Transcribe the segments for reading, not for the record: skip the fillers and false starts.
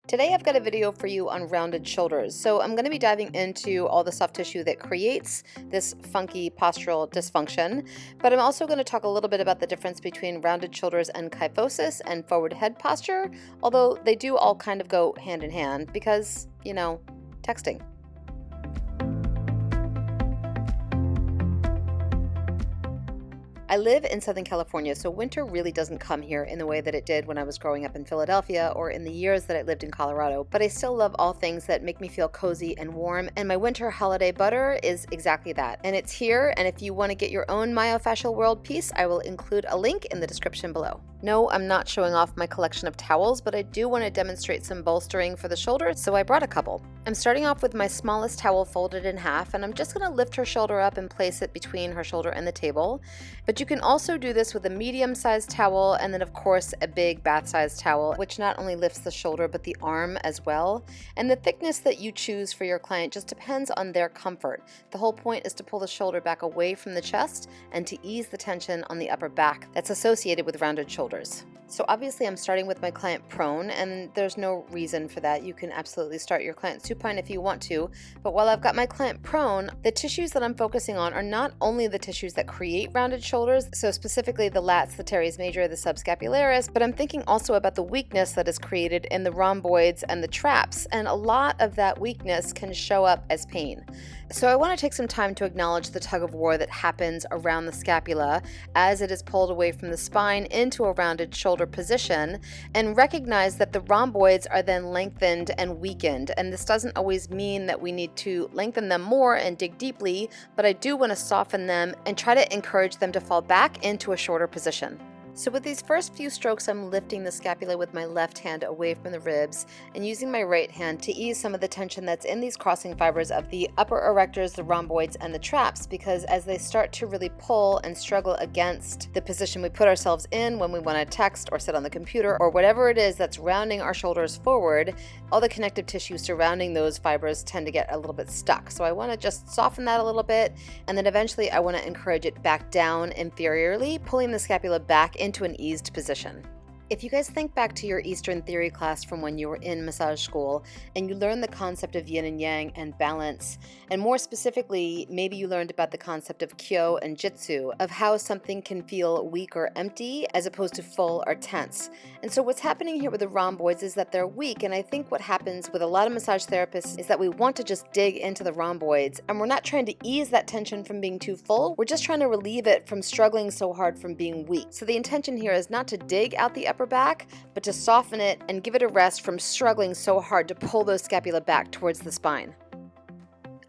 Today I've got a video for you on rounded shoulders. So I'm going to be diving into all the soft tissue that creates this funky postural dysfunction, but I'm also going to talk a little bit about the difference between rounded shoulders and kyphosis and forward head posture, although they do all kind of go hand in hand because, texting. I live in Southern California, so winter really doesn't come here in the way that it did when I was growing up in Philadelphia or in the years that I lived in Colorado, but I still love all things that make me feel cozy and warm, and my winter holiday butter is exactly that. And it's here, and if you want to get your own myofascial world piece, I will include a link in the description below. No, I'm not showing off my collection of towels, but I do want to demonstrate some bolstering for the shoulder, so I brought a couple. I'm starting off with my smallest towel folded in half, and I'm just going to lift her shoulder up and place it between her shoulder and the table. But you can also do this with a medium-sized towel and then of course a big bath-sized towel, which not only lifts the shoulder but the arm as well. And the thickness that you choose for your client just depends on their comfort. The whole point is to pull the shoulder back away from the chest and to ease the tension on the upper back that's associated with rounded shoulders. So obviously I'm starting with my client prone, and there's no reason for that. You can absolutely start your client supine if you want to, but while I've got my client prone, the tissues that I'm focusing on are not only the tissues that create rounded shoulders, so specifically the lats, the teres major, the subscapularis, but I'm thinking also about the weakness that is created in the rhomboids and the traps, and a lot of that weakness can show up as pain. So I want to take some time to acknowledge the tug of war that happens around the scapula as it is pulled away from the spine into a rounded shoulder position, and recognize that the rhomboids are then lengthened and weakened. And this doesn't always mean that we need to lengthen them more and dig deeply, but I do want to soften them and try to encourage them to fall back into a shorter position. So with these first few strokes, I'm lifting the scapula with my left hand away from the ribs and using my right hand to ease some of the tension that's in these crossing fibers of the upper erectors, the rhomboids, and the traps, because as they start to really pull and struggle against the position we put ourselves in when we want to text or sit on the computer or whatever it is that's rounding our shoulders forward, all the connective tissue surrounding those fibers tend to get a little bit stuck. So I want to just soften that a little bit, and then eventually I want to encourage it back down inferiorly, pulling the scapula back into an eased position. If you guys think back to your Eastern theory class from when you were in massage school and you learned the concept of yin and yang and balance, and more specifically, maybe you learned about the concept of kyo and jitsu, of how something can feel weak or empty as opposed to full or tense. And so what's happening here with the rhomboids is that they're weak, and I think what happens with a lot of massage therapists is that we want to just dig into the rhomboids, and we're not trying to ease that tension from being too full, we're just trying to relieve it from struggling so hard from being weak. So the intention here is not to dig out the upper back, but to soften it and give it a rest from struggling so hard to pull those scapula back towards the spine.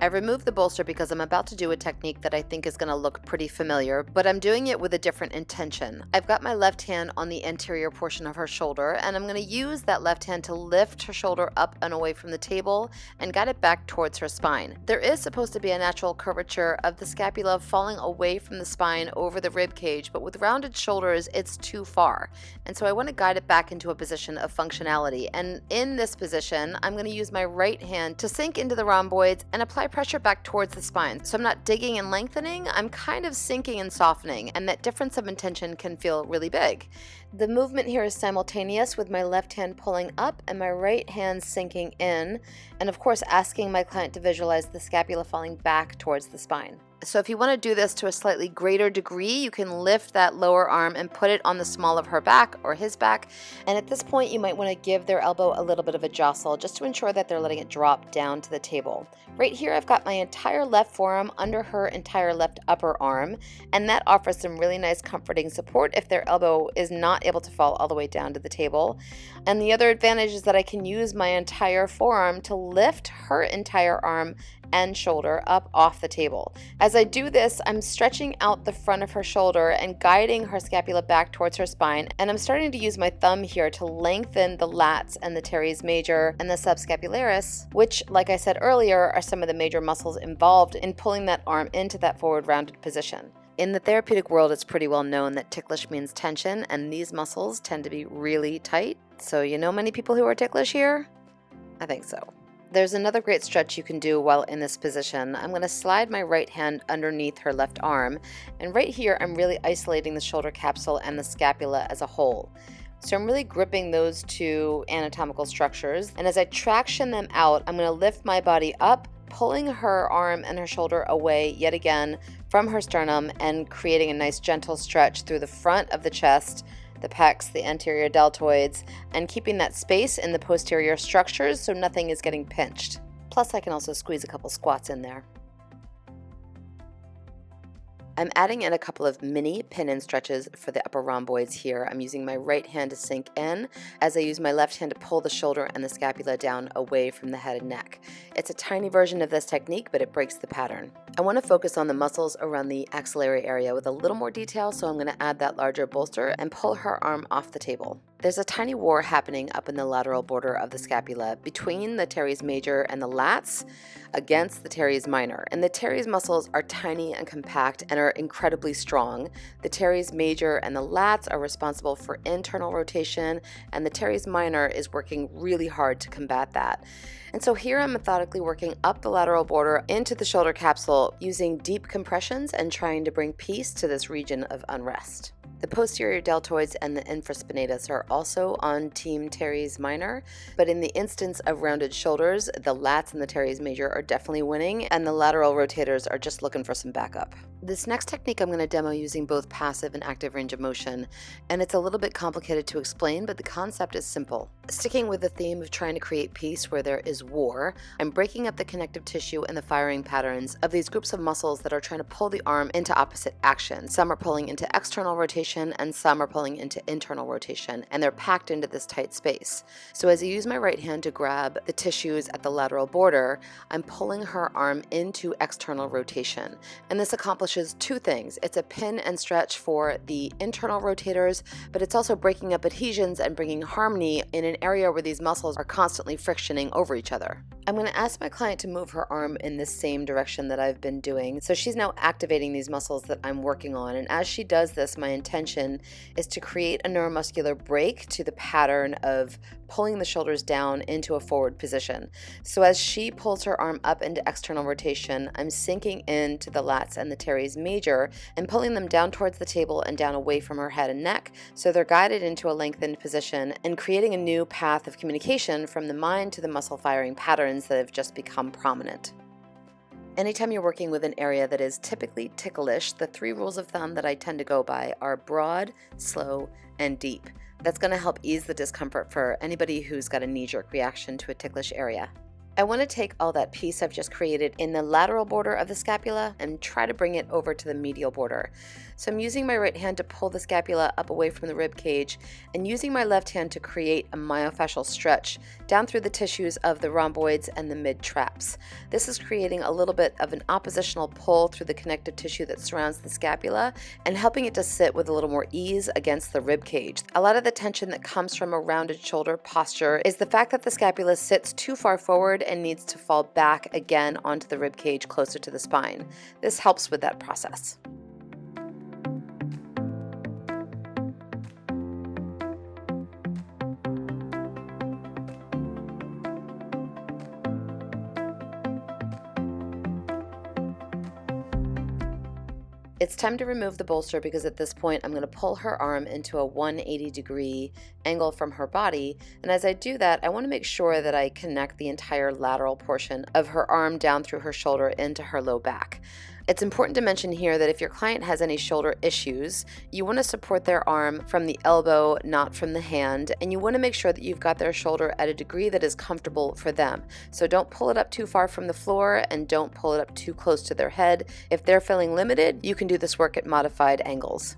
I removed the bolster because I'm about to do a technique that I think is going to look pretty familiar, but I'm doing it with a different intention. I've got my left hand on the anterior portion of her shoulder, and I'm going to use that left hand to lift her shoulder up and away from the table and guide it back towards her spine. There is supposed to be a natural curvature of the scapula falling away from the spine over the rib cage, but with rounded shoulders, it's too far. And so I want to guide it back into a position of functionality. And in this position, I'm going to use my right hand to sink into the rhomboids and apply pressure back towards the spine. So I'm not digging and lengthening, I'm kind of sinking and softening, and that difference of intention can feel really big. The movement here is simultaneous with my left hand pulling up and my right hand sinking in, and of course asking my client to visualize the scapula falling back towards the spine. So if you want to do this to a slightly greater degree, you can lift that lower arm and put it on the small of her back or his back. And at this point, you might want to give their elbow a little bit of a jostle just to ensure that they're letting it drop down to the table. Right here, I've got my entire left forearm under her entire left upper arm, and that offers some really nice comforting support if their elbow is not able to fall all the way down to the table. And the other advantage is that I can use my entire forearm to lift her entire arm and shoulder up off the table. As I do this, I'm stretching out the front of her shoulder and guiding her scapula back towards her spine, and I'm starting to use my thumb here to lengthen the lats and the teres major and the subscapularis, which, like I said earlier, are some of the major muscles involved in pulling that arm into that forward rounded position. In the therapeutic world, it's pretty well known that ticklish means tension, and these muscles tend to be really tight. So you know many people who are ticklish here? I think so. There's another great stretch you can do while in this position. I'm going to slide my right hand underneath her left arm, and right here I'm really isolating the shoulder capsule and the scapula as a whole. So I'm really gripping those two anatomical structures. And as I traction them out, I'm going to lift my body up, pulling her arm and her shoulder away yet again from her sternum and creating a nice gentle stretch through the front of the chest, the pecs, the anterior deltoids, and keeping that space in the posterior structures so nothing is getting pinched. Plus, I can also squeeze a couple squats in there. I'm adding in a couple of mini pin-in stretches for the upper rhomboids here. I'm using my right hand to sink in as I use my left hand to pull the shoulder and the scapula down away from the head and neck. It's a tiny version of this technique, but it breaks the pattern. I want to focus on the muscles around the axillary area with a little more detail, so I'm going to add that larger bolster and pull her arm off the table. There's a tiny war happening up in the lateral border of the scapula between the teres major and the lats against the teres minor. And the teres muscles are tiny and compact and are incredibly strong. The teres major and the lats are responsible for internal rotation, and the teres minor is working really hard to combat that. And so here I'm methodically working up the lateral border into the shoulder capsule using deep compressions and trying to bring peace to this region of unrest. The posterior deltoids and the infraspinatus are also on team teres minor, but in the instance of rounded shoulders, the lats and the teres major are definitely winning, and the lateral rotators are just looking for some backup. This next technique I'm going to demo using both passive and active range of motion, and it's a little bit complicated to explain, but the concept is simple. Sticking with the theme of trying to create peace where there is war, I'm breaking up the connective tissue and the firing patterns of these groups of muscles that are trying to pull the arm into opposite action. Some are pulling into external rotation and some are pulling into internal rotation, and they're packed into this tight space. So as I use my right hand to grab the tissues at the lateral border, I'm pulling her arm into external rotation. And this accomplishes two things. It's a pin and stretch for the internal rotators, but it's also breaking up adhesions and bringing harmony in an area where these muscles are constantly frictioning over each other. I'm going to ask my client to move her arm in the same direction that I've been doing. So she's now activating these muscles that I'm working on. And as she does this, my intention is to create a neuromuscular break to the pattern of pulling the shoulders down into a forward position. So as she pulls her arm up into external rotation, I'm sinking into the lats and the teres major and pulling them down towards the table and down away from her head and neck, so they're guided into a lengthened position and creating a new path of communication from the mind to the muscle firing patterns that have just become prominent. Anytime you're working with an area that is typically ticklish, the 3 rules of thumb that I tend to go by are broad, slow, and deep. That's going to help ease the discomfort for anybody who's got a knee-jerk reaction to a ticklish area. I want to take all that piece I've just created in the lateral border of the scapula and try to bring it over to the medial border. So I'm using my right hand to pull the scapula up away from the rib cage and using my left hand to create a myofascial stretch down through the tissues of the rhomboids and the mid-traps. This is creating a little bit of an oppositional pull through the connective tissue that surrounds the scapula and helping it to sit with a little more ease against the rib cage. A lot of the tension that comes from a rounded shoulder posture is the fact that the scapula sits too far forward and needs to fall back again onto the rib cage closer to the spine. This helps with that process. It's time to remove the bolster because at this point I'm going to pull her arm into a 180-degree angle from her body, and as I do that I want to make sure that I connect the entire lateral portion of her arm down through her shoulder into her low back. It's important to mention here that if your client has any shoulder issues, you want to support their arm from the elbow, not from the hand, and you want to make sure that you've got their shoulder at a degree that is comfortable for them. So don't pull it up too far from the floor and don't pull it up too close to their head. If they're feeling limited, you can do this work at modified angles.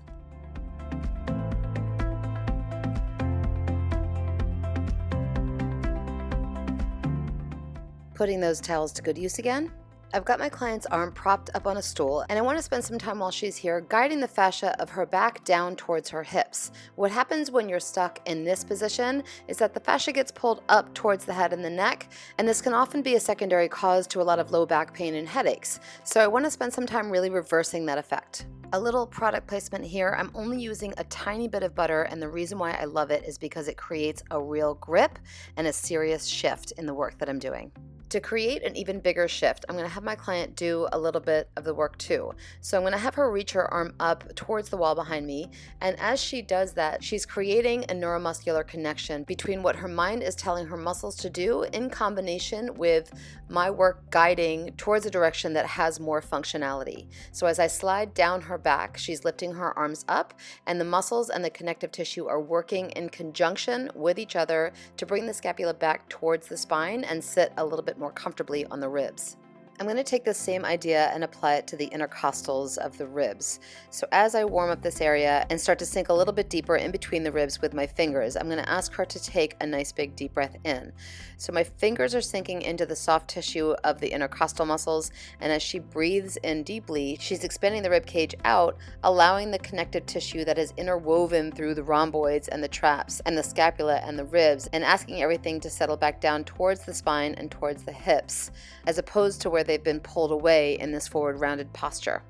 Putting those towels to good use again. I've got my client's arm propped up on a stool, and I want to spend some time while she's here guiding the fascia of her back down towards her hips. What happens when you're stuck in this position is that the fascia gets pulled up towards the head and the neck, and this can often be a secondary cause to a lot of low back pain and headaches. So I want to spend some time really reversing that effect. A little product placement here. I'm only using a tiny bit of butter, and the reason why I love it is because it creates a real grip and a serious shift in the work that I'm doing. To create an even bigger shift, I'm going to have my client do a little bit of the work too. So I'm going to have her reach her arm up towards the wall behind me, and as she does that, she's creating a neuromuscular connection between what her mind is telling her muscles to do in combination with my work guiding towards a direction that has more functionality. So as I slide down her back, she's lifting her arms up, and the muscles and the connective tissue are working in conjunction with each other to bring the scapula back towards the spine and sit a little bit more comfortably on the ribs. I'm going to take this same idea and apply it to the intercostals of the ribs. So as I warm up this area and start to sink a little bit deeper in between the ribs with my fingers, I'm going to ask her to take a nice big deep breath in. So my fingers are sinking into the soft tissue of the intercostal muscles, and as she breathes in deeply, she's expanding the rib cage out, allowing the connective tissue that is interwoven through the rhomboids and the traps and the scapula and the ribs, and asking everything to settle back down towards the spine and towards the hips, as opposed to where they've been pulled away in this forward rounded posture.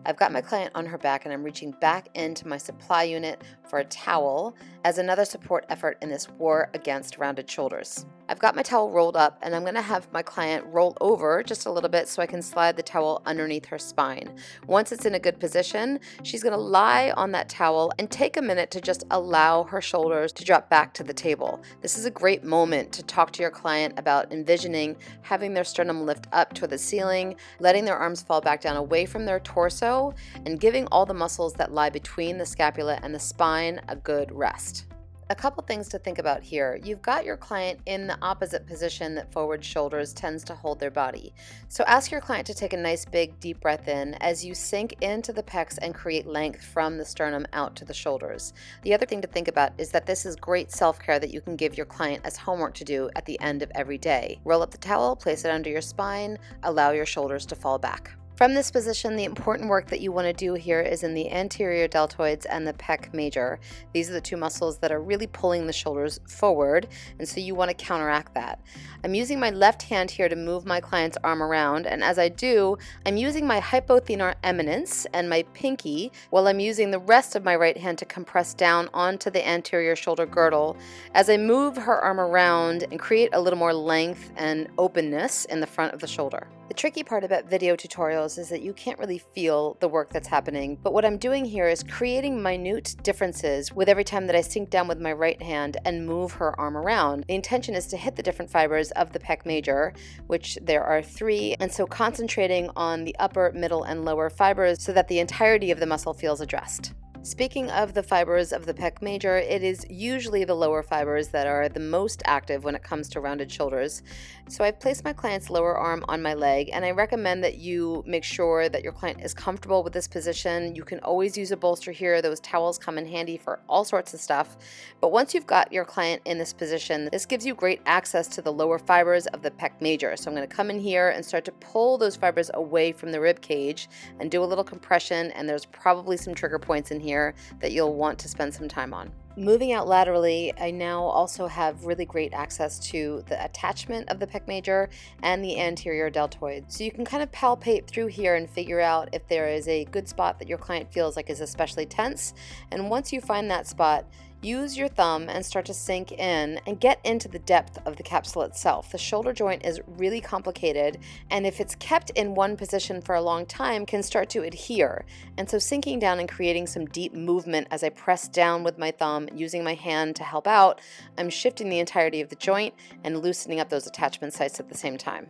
I've got my client on her back, and I'm reaching back into my supply unit for a towel as another support effort in this war against rounded shoulders. I've got my towel rolled up, and I'm going to have my client roll over just a little bit so I can slide the towel underneath her spine. Once it's in a good position, she's going to lie on that towel and take a minute to just allow her shoulders to drop back to the table. This is a great moment to talk to your client about envisioning having their sternum lift up toward the ceiling, letting their arms fall back down away from their torso, and giving all the muscles that lie between the scapula and the spine a good rest. A couple things to think about here. You've got your client in the opposite position that forward shoulders tends to hold their body. So ask your client to take a nice big deep breath in as you sink into the pecs and create length from the sternum out to the shoulders. The other thing to think about is that this is great self-care that you can give your client as homework to do at the end of every day. Roll up the towel, place it under your spine, allow your shoulders to fall back. From this position, the important work that you want to do here is in the anterior deltoids and the pec major. These are the two muscles that are really pulling the shoulders forward, and so you want to counteract that. I'm using my left hand here to move my client's arm around, and as I do, I'm using my hypothenar eminence and my pinky while I'm using the rest of my right hand to compress down onto the anterior shoulder girdle as I move her arm around and create a little more length and openness in the front of the shoulder. The tricky part about video tutorials is that you can't really feel the work that's happening, but what I'm doing here is creating minute differences with every time that I sink down with my right hand and move her arm around. The intention is to hit the different fibers of the pec major, which there are 3, and so concentrating on the upper, middle, and lower fibers so that the entirety of the muscle feels addressed. Speaking of the fibers of the pec major, it is usually the lower fibers that are the most active when it comes to rounded shoulders. So I've placed my client's lower arm on my leg, and I recommend that you make sure that your client is comfortable with this position. You can always use a bolster here. Those towels come in handy for all sorts of stuff. But once you've got your client in this position, this gives you great access to the lower fibers of the pec major. So I'm going to come in here and start to pull those fibers away from the rib cage and do a little compression, and there's probably some trigger points in here that you'll want to spend some time on. Moving out laterally, I now also have really great access to the attachment of the pec major and the anterior deltoid. So you can kind of palpate through here and figure out if there is a good spot that your client feels like is especially tense. And once you find that spot, use your thumb and start to sink in and get into the depth of the capsule itself. The shoulder joint is really complicated, and if it's kept in one position for a long time, can start to adhere. And so sinking down and creating some deep movement as I press down with my thumb, using my hand to help out, I'm shifting the entirety of the joint and loosening up those attachment sites at the same time.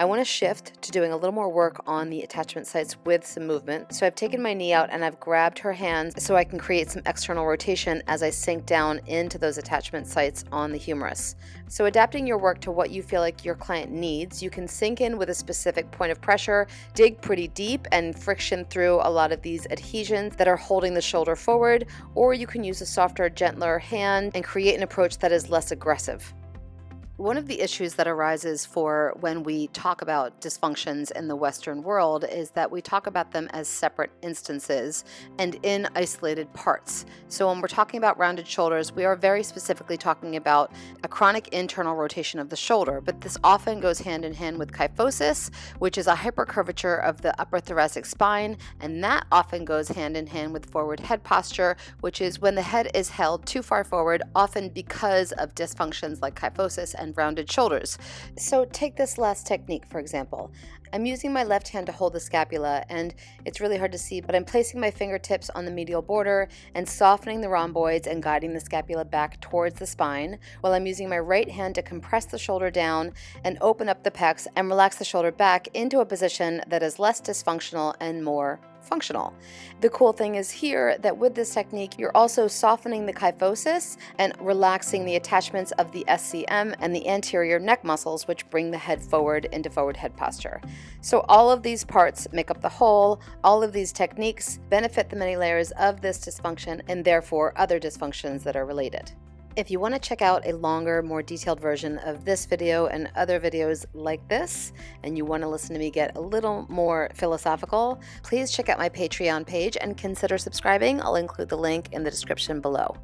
I want to shift to doing a little more work on the attachment sites with some movement. So I've taken my knee out and I've grabbed her hands so I can create some external rotation as I sink down into those attachment sites on the humerus. So adapting your work to what you feel like your client needs, you can sink in with a specific point of pressure, dig pretty deep and friction through a lot of these adhesions that are holding the shoulder forward, or you can use a softer, gentler hand and create an approach that is less aggressive. One of the issues that arises for when we talk about dysfunctions in the Western world is that we talk about them as separate instances and in isolated parts. So when we're talking about rounded shoulders, we are very specifically talking about a chronic internal rotation of the shoulder, but this often goes hand in hand with kyphosis, which is a hypercurvature of the upper thoracic spine, and that often goes hand in hand with forward head posture, which is when the head is held too far forward, often because of dysfunctions like kyphosis and rounded shoulders. So take this last technique, for example. I'm using my left hand to hold the scapula, and it's really hard to see, but I'm placing my fingertips on the medial border and softening the rhomboids and guiding the scapula back towards the spine, while I'm using my right hand to compress the shoulder down and open up the pecs and relax the shoulder back into a position that is less dysfunctional and more functional. The cool thing is here that with this technique, you're also softening the kyphosis and relaxing the attachments of the SCM and the anterior neck muscles, which bring the head forward into forward head posture. So all of these parts make up the whole. All of these techniques benefit the many layers of this dysfunction and therefore other dysfunctions that are related. If you want to check out a longer, more detailed version of this video and other videos like this, and you want to listen to me get a little more philosophical, please check out my Patreon page and consider subscribing. I'll include the link in the description below.